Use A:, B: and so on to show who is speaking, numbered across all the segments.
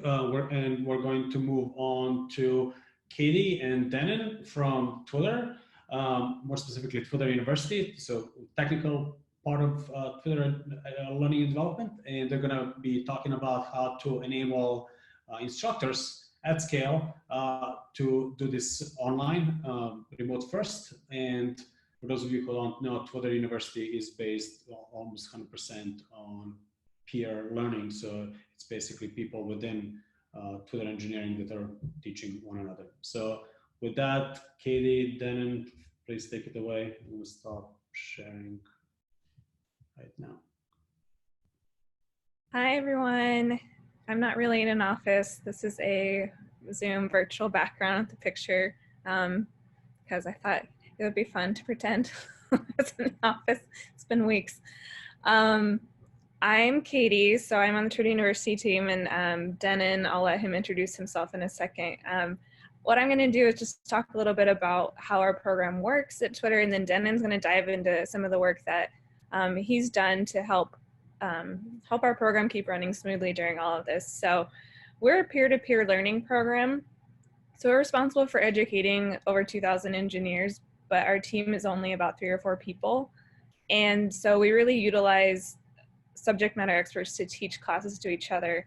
A: we're going to move on to Katie and Dennen from Twitter, more specifically Twitter University, so technical part of Twitter learning and development, and they're going to be talking about how to enable instructors at scale to do this online, remote first. And for those of you who don't know, Twitter University is based almost 100% on peer learning. So it's basically people within Twitter engineering that are teaching one another. So with that, Katie, Dennen, please take it away. We'll stop sharing right now.
B: Hi, everyone. I'm not really in an office. This is a Zoom virtual background with the picture because I thought it would be fun to pretend I was in an office. It's been weeks. I'm Katie, so I'm on the Twitter University team, and Dennen, I'll let him introduce himself in a second. What I'm going to do is just talk a little bit about how our program works at Twitter, and then Dennen's going to dive into some of the work that he's done to help our program keep running smoothly during all of this. So we're a peer-to-peer learning program. So we're responsible for educating over 2,000 engineers, but our team is only about 3 or 4 people. And so we really utilize subject matter experts to teach classes to each other.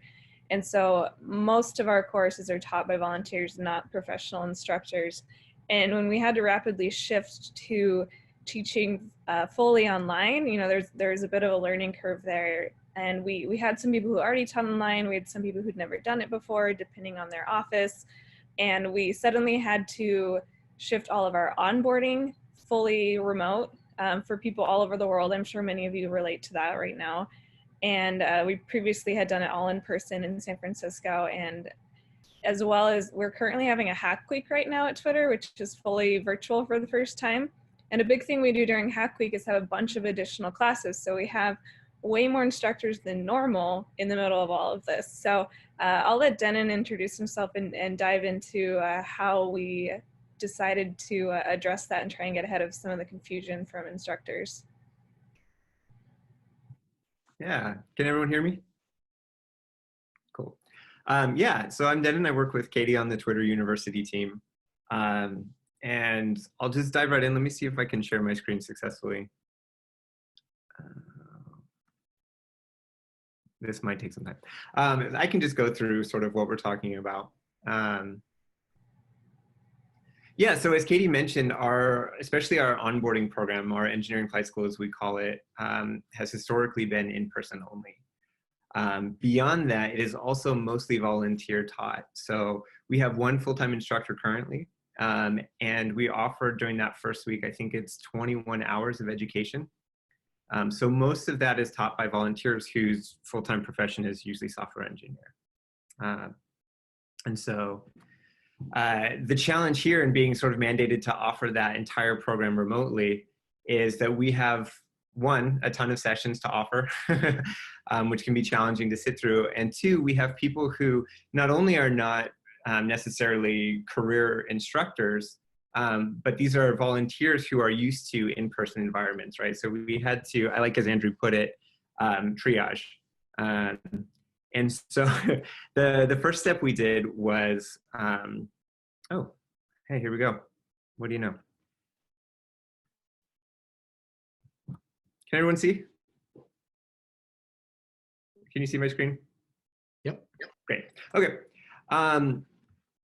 B: And so most of our courses are taught by volunteers, not professional instructors. And when we had to rapidly shift to teaching fully online, you know, there's a bit of a learning curve there. And we had some people who already taught online. We had some people who'd never done it before, depending on their office. And we suddenly had to shift all of our onboarding fully remote for people all over the world. I'm sure many of you relate to that right now. And we previously had done it all in person in San Francisco. And as well as we're currently having a Hack Week right now at Twitter, which is fully virtual for the first time. And a big thing we do during Hack Week is have a bunch of additional classes. So we have way more instructors than normal in the middle of all of this. So I'll let Dennen introduce himself and dive into how we decided to address that and try and get ahead of some of the confusion from instructors.
C: Yeah, can everyone hear me? Cool. Yeah, so I'm Dennen. I work with Katie on the Twitter University team. And I'll just dive right in. Let me see if I can share my screen successfully. This might take some time. I can just go through sort of what we're talking about. Yeah, so as Katie mentioned, especially our onboarding program, our engineering flight school as we call it, has historically been in person only. Beyond that, it is also mostly volunteer taught. So we have 1 full-time instructor currently, and we offer during that first week, I think it's 21 hours of education. So most of that is taught by volunteers whose full-time profession is usually software engineer. And so the challenge here in being sort of mandated to offer that entire program remotely is that we have, 1, a ton of sessions to offer, which can be challenging to sit through. And 2, we have people who not only are not necessarily career instructors, but these are volunteers who are used to in-person environments, right? So we had to, I like as Andrew put it, triage. And so the first step we did was, oh, hey, here we go. What do you know? Can everyone see? Can you see my screen?
A: Yep.
C: Great. Okay.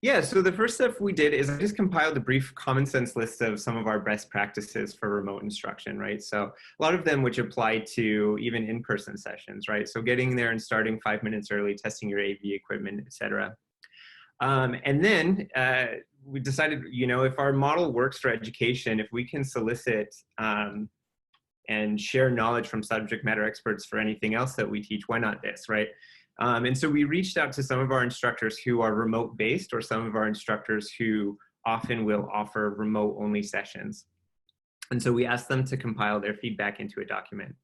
C: Yeah, so the first step we did is I just compiled a brief common sense list of some of our best practices for remote instruction, right? So a lot of them which apply to even in-person sessions, right? So getting there and starting 5 minutes early, testing your AV equipment, et cetera. And then we decided, you know, if our model works for education, if we can solicit and share knowledge from subject matter experts for anything else that we teach, why not this, right? And so we reached out to some of our instructors who are remote based, or some of our instructors who often will offer remote only sessions. And so we asked them to compile their feedback into a document.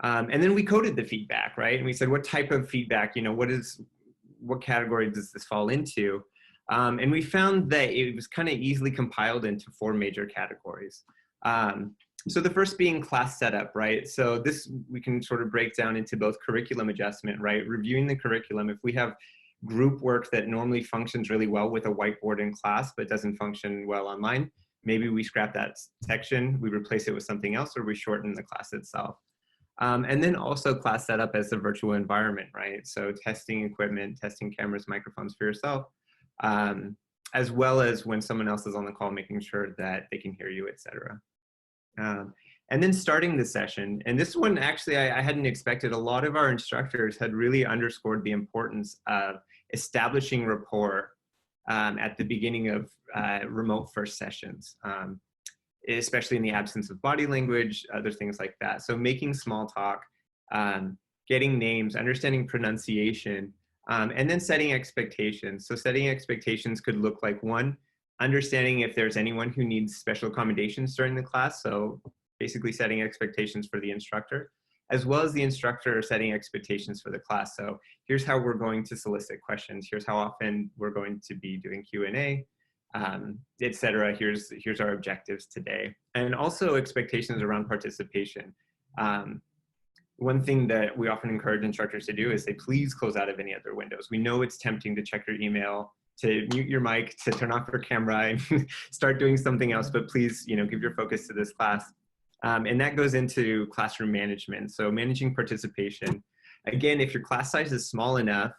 C: And then we coded the feedback, right? And we said, what type of feedback, you know, what category does this fall into? And we found that it was kind of easily compiled into 4 major categories. So the first being class setup, right? So this we can sort of break down into both curriculum adjustment, right? Reviewing the curriculum. If we have group work that normally functions really well with a whiteboard in class, but doesn't function well online. Maybe we scrap that section, we replace it with something else, or we shorten the class itself. And then also class setup as a virtual environment, right? So testing equipment, testing cameras, microphones for yourself, as well as when someone else is on the call, making sure that they can hear you, etc. And then starting the session, and this one actually I hadn't expected. A lot of our instructors had really underscored the importance of establishing rapport at the beginning of remote first sessions, especially in the absence of body language, other things like that. So making small talk, getting names, understanding pronunciation, and then setting expectations. So setting expectations could look like, one, understanding if there's anyone who needs special accommodations during the class. So basically setting expectations for the instructor, as well as the instructor setting expectations for the class. So here's how we're going to solicit questions. Here's how often we're going to be doing Q&A, etc. Here's our objectives today. And also expectations around participation. One thing that we often encourage instructors to do is say, please close out of any other windows. We know it's tempting to check your email, to mute your mic, to turn off your camera and start doing something else, but please, give your focus to this class. And that goes into classroom management. So managing participation. Again, if your class size is small enough,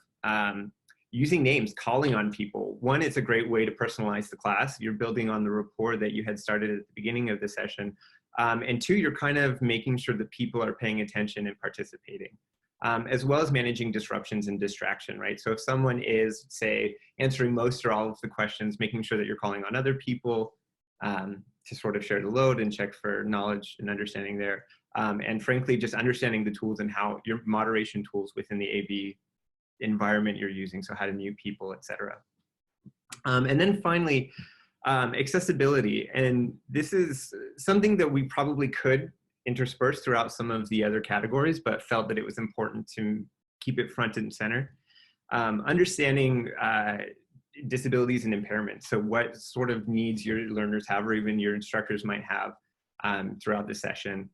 C: using names, calling on people. One, it's a great way to personalize the class. You're building on the rapport that you had started at the beginning of the session. And two, you're kind of making sure that people are paying attention and participating, as well as managing disruptions and distraction, right? So if someone is, say, answering most or all of the questions, making sure that you're calling on other people, to sort of share the load and check for knowledge and understanding there. And frankly, just understanding the tools and how your moderation tools within the AV environment you're using, so how to mute people, etc. And then finally, accessibility. And this is something that we probably could intersperse throughout some of the other categories, but felt that it was important to keep it front and center. Understanding disabilities and impairments. So what sort of needs your learners have, or even your instructors might have throughout the session.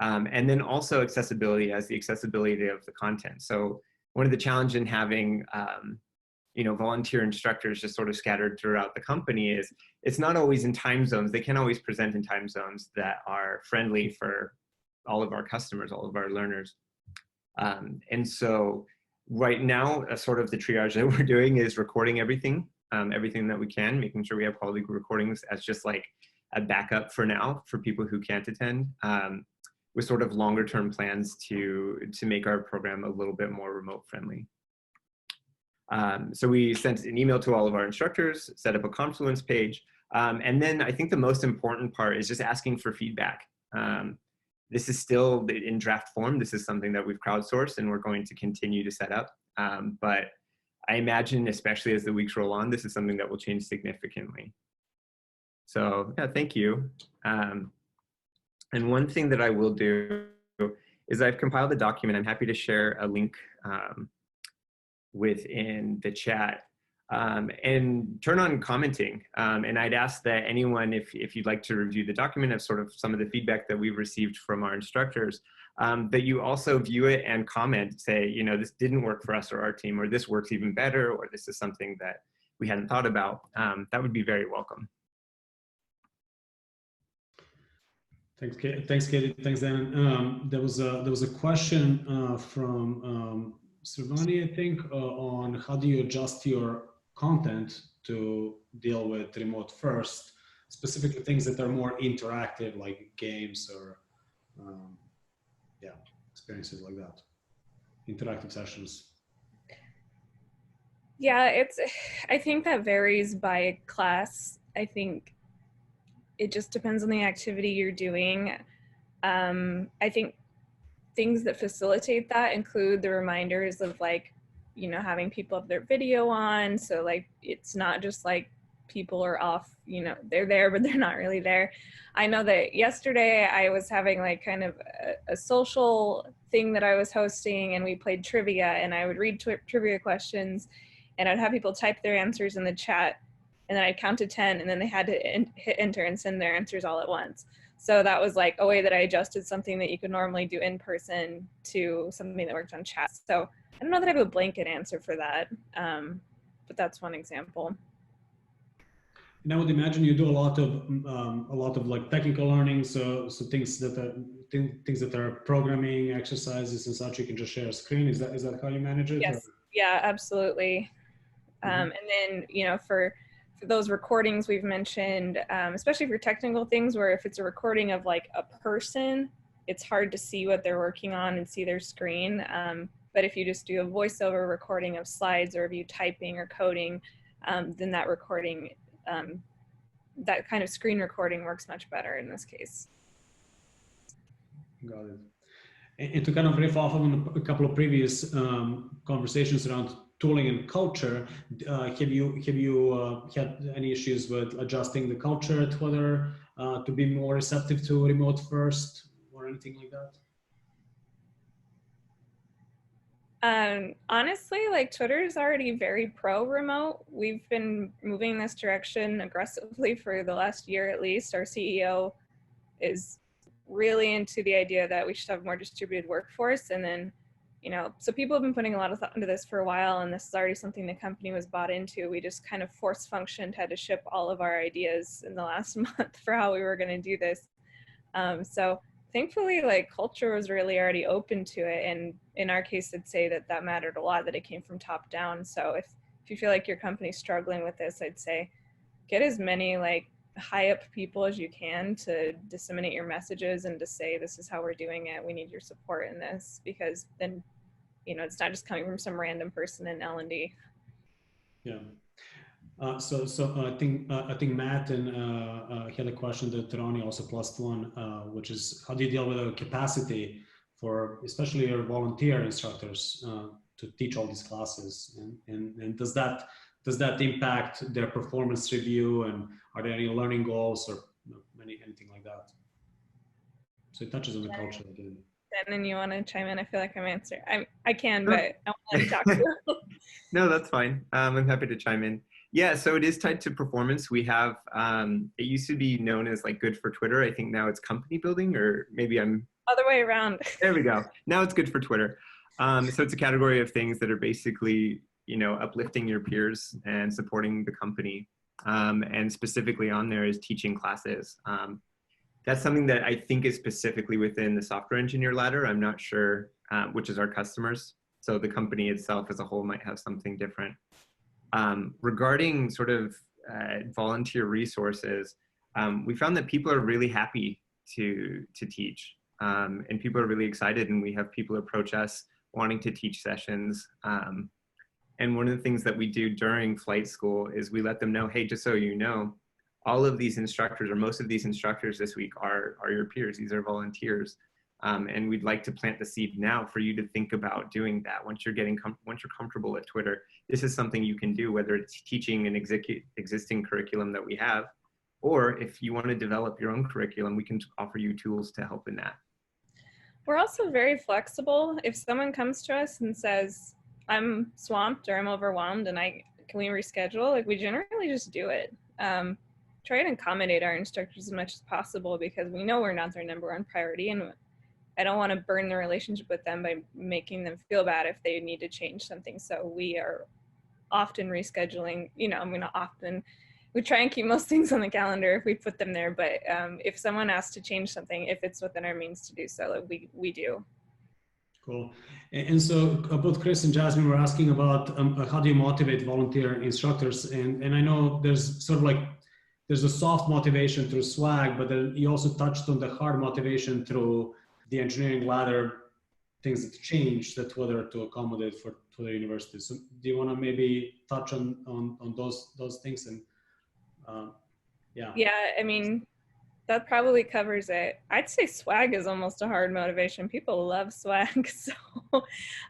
C: And then also accessibility as the accessibility of the content. So one of the challenges in having volunteer instructors just sort of scattered throughout the company is it's not always in time zones. They can't always present in time zones that are friendly for all of our customers, all of our learners. And so right now, sort of the triage that we're doing is recording everything that we can, making sure we have quality recordings as just like a backup for now for people who can't attend, with sort of longer term plans to make our program a little bit more remote friendly. So we sent an email to all of our instructors, set up a Confluence page, and then I think the most important part is just asking for feedback. This is still in draft form. This is something that we've crowdsourced and we're going to continue to set up. But I imagine, especially as the weeks roll on, this is something that will change significantly. So yeah, thank you. And one thing that I will do is I've compiled a document. I'm happy to share a link within the chat. And turn on commenting. And I'd ask that anyone, if you'd like to review the document of sort of some of the feedback that we've received from our instructors, that you also view it and comment, say, this didn't work for us or our team, or this works even better, or this is something that we hadn't thought about. That would be very welcome.
A: Thanks, Katie. Thanks, Dennen. There was a question from Sirvani, I think, on how do you adjust your content to deal with remote first, specifically things that are more interactive, like games or experiences like that, interactive sessions.
B: Yeah, I think that varies by class. I think it just depends on the activity you're doing. I think things that facilitate that include the reminders of having people have their video on. So it's not just people are off, they're there, but they're not really there. I know that yesterday I was having kind of a social thing that I was hosting, and we played trivia, and I would read trivia questions and I'd have people type their answers in the chat, and then I'd count to 10, and then they had to hit enter and send their answers all at once. So that was a way that I adjusted something that you could normally do in person to something that worked on chat. So I don't know that I have a blanket answer for that, but that's one example.
A: And I would imagine you do a lot of like technical learning, so things that are programming exercises and such. You can just share a screen. Is that how you manage it?
B: Yes. Yeah, absolutely. And then, you know, for those recordings we've mentioned, especially for technical things where if it's a recording of like a person, it's hard to see what they're working on and see their screen. But if you just do a voiceover recording of slides or of you typing or coding, then that recording, that kind of screen recording works much better in this case.
A: Got it. And to kind of riff off on a couple of previous conversations around tooling and culture, have you had any issues with adjusting the culture at Twitter to be more receptive to remote first or anything like that?
B: Honestly, like Twitter is already very pro remote. We've been moving this direction aggressively for the last year at least. Our CEO is really into the idea that we should have more distributed workforce. And then, you know, so people have been putting a lot of thought into this for a while, and this is already something the company was bought into. We just kind of force functioned, had to ship all of our ideas in the last month for how we were going to do this. So thankfully, like culture was really already open to it. And in our case, I'd say that that mattered a lot, that it came from top down. So if you feel like your company's struggling with this, I'd say get as many like high up people as you can to disseminate your messages and to say, this is how we're doing it. We need your support in this, because then, you know, it's not just coming from some random person in L&D.
A: Yeah. So I think Matt and had a question that Ronnie also plus one, which is how do you deal with the capacity for especially your volunteer instructors to teach all these classes, and does that impact their performance review, and are there any learning goals or anything like that? So it touches on the culture again.
B: Dennen, you want to chime in? I feel like I'm answering. I can, but I want to talk to you.
C: No, that's fine. I'm happy to chime in. Yeah, so it is tied to performance. We have, it used to be known as like good for Twitter. I think now it's company building, or maybe I'm...
B: Other way around.
C: There we go. Now it's good for Twitter. So it's a category of things that are basically, you know, uplifting your peers and supporting the company. And specifically on there is teaching classes. That's something that I think is specifically within the software engineer ladder. I'm not sure, which is our customers. So the company itself as a whole might have something different. Regarding sort of volunteer resources, we found that people are really happy to teach, and people are really excited, and we have people approach us wanting to teach sessions. And one of the things that we do during flight school is we let them know, hey, just so you know, all of these instructors, or most of these instructors this week are your peers. These are volunteers. And we'd like to plant the seed now for you to think about doing that. Once you're comfortable at Twitter, this is something you can do, whether it's teaching an existing curriculum that we have, or if you want to develop your own curriculum, we can offer you tools to help in that.
B: We're also very flexible. If someone comes to us and says, I'm swamped or I'm overwhelmed and can we reschedule? Like, we generally just do it. Try and accommodate our instructors as much as possible, because we know we're not their number one priority, and I don't want to burn the relationship with them by making them feel bad if they need to change something. So we are often rescheduling, you know, I mean, often, we try and keep most things on the calendar if we put them there, but if someone asks to change something, if it's within our means to do so, we do.
A: Cool. And so both Chris and Jasmine were asking about how do you motivate volunteer instructors? And I know there's sort of like, there's a soft motivation through swag, but then you also touched on the hard motivation through the engineering ladder, things that changed that Twitter to accommodate for Twitter University. So do you want to maybe touch on those things? And
B: yeah, I mean, that probably covers it. I'd say swag is almost a hard motivation. People love swag. So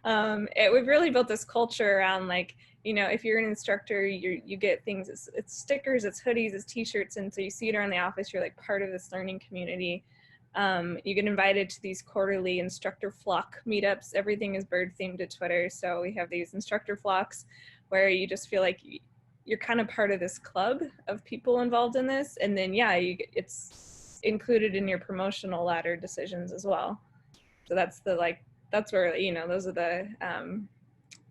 B: we've really built this culture around, like, you know, if you're an instructor, you get things, it's stickers, it's hoodies, it's t-shirts. And so you see it around the office, you're like part of this learning community. You get invited to these quarterly instructor flock meetups. Everything is bird themed to Twitter. So we have these instructor flocks where you just feel like you're kind of part of this club of people involved in this. And then, yeah, it's included in your promotional ladder decisions as well. So that's where, you know, those are the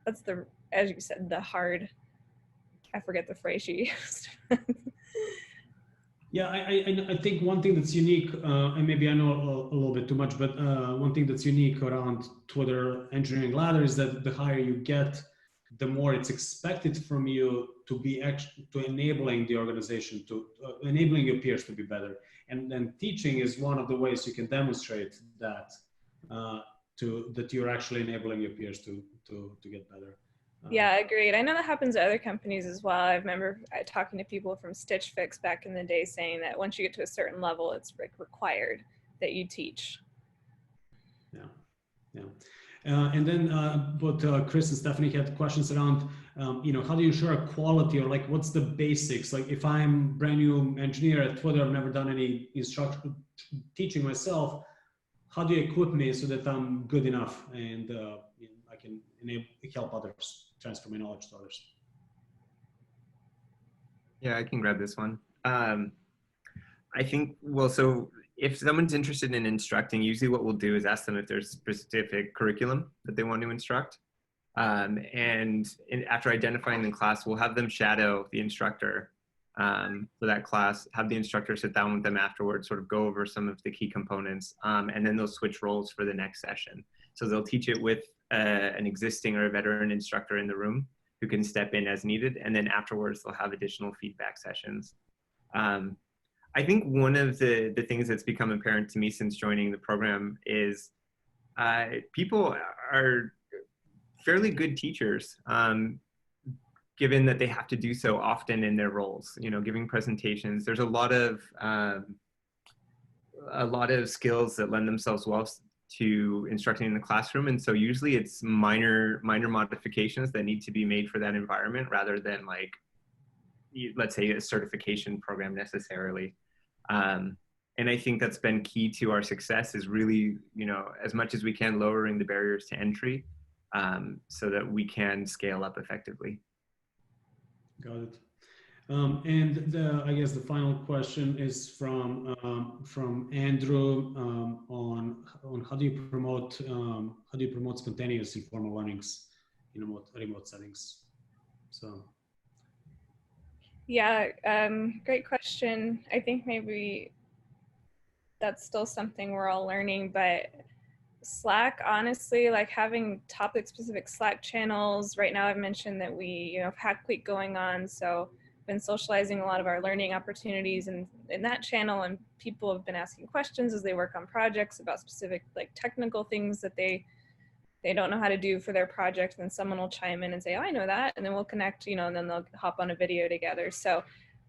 B: that's the, as you said, the hard, I forget the phrase you used.
A: Yeah, I think one thing that's unique, and maybe I know a little bit too much, but one thing that's unique around Twitter engineering ladder is that the higher you get, the more it's expected from you to be to enabling the organization, to enabling your peers to be better. And then teaching is one of the ways you can demonstrate that that you're actually enabling your peers to get better.
B: Yeah, agreed. I know that happens at other companies as well. I remember talking to people from Stitch Fix back in the day saying that once you get to a certain level, it's like required that you teach.
A: Yeah, yeah. And then but Chris and Stephanie had questions around, how do you ensure quality, or like what's the basics? Like if I'm brand new engineer at Twitter, I've never done any instruction teaching myself, how do you equip me so that I'm good enough and I can help others, transfer my knowledge to others?
C: Yeah, I can grab this one. I think, well, so if someone's interested in instructing, usually what we'll do is ask them if there's specific curriculum that they want to instruct. And after identifying the class, we'll have them shadow the instructor for that class, have the instructor sit down with them afterwards, sort of go over some of the key components, and then they'll switch roles for the next session. So they'll teach it with an existing or a veteran instructor in the room who can step in as needed, and then afterwards they'll have additional feedback sessions. I think one of the things that's become apparent to me since joining the program is people are fairly good teachers, given that they have to do so often in their roles, giving presentations. There's a lot of skills that lend themselves well to instructing in the classroom. And so usually it's minor modifications that need to be made for that environment rather than like, let's say, a certification program necessarily. And I think that's been key to our success is really, as much as we can, lowering the barriers to entry so that we can scale up effectively.
A: Got it. And I guess the final question is from Andrew on how do you promote spontaneous informal learnings in remote settings? So.
B: Yeah, great question. I think maybe that's still something we're all learning, but Slack, honestly, like having topic specific Slack channels. Right now I've mentioned that we, have Hack Week going on. So I've been socializing a lot of our learning opportunities in that channel, and people have been asking questions as they work on projects about specific like technical things that they don't know how to do for their project. And then someone will chime in and say, oh, I know that. And then we'll connect, and then they'll hop on a video together. So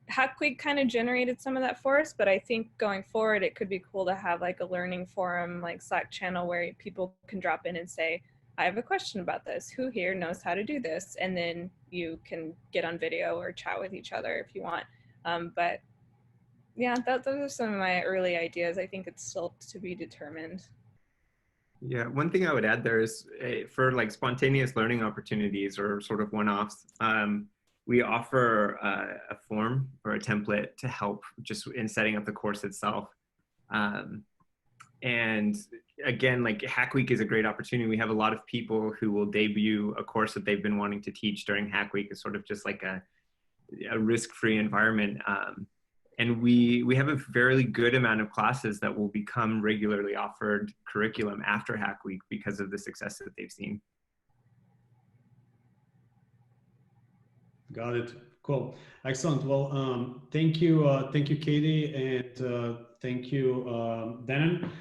B: Hack Week kind of generated some of that for us, but I think going forward, it could be cool to have like a learning forum, like Slack channel where people can drop in and say, I have a question about this. Who here knows how to do this? And then you can get on video or chat with each other if you want. But yeah, those are some of my early ideas. I think it's still to be determined.
C: Yeah, one thing I would add there is for like spontaneous learning opportunities or sort of one-offs, we offer a form or a template to help just in setting up the course itself. And again, like Hack Week is a great opportunity. We have a lot of people who will debut a course that they've been wanting to teach during Hack Week as sort of just like a risk-free environment. And we have a fairly good amount of classes that will become regularly offered curriculum after Hack Week because of the success that they've seen.
A: Got it. Cool. Excellent. Well, thank you, Katie, and thank you, Dennen.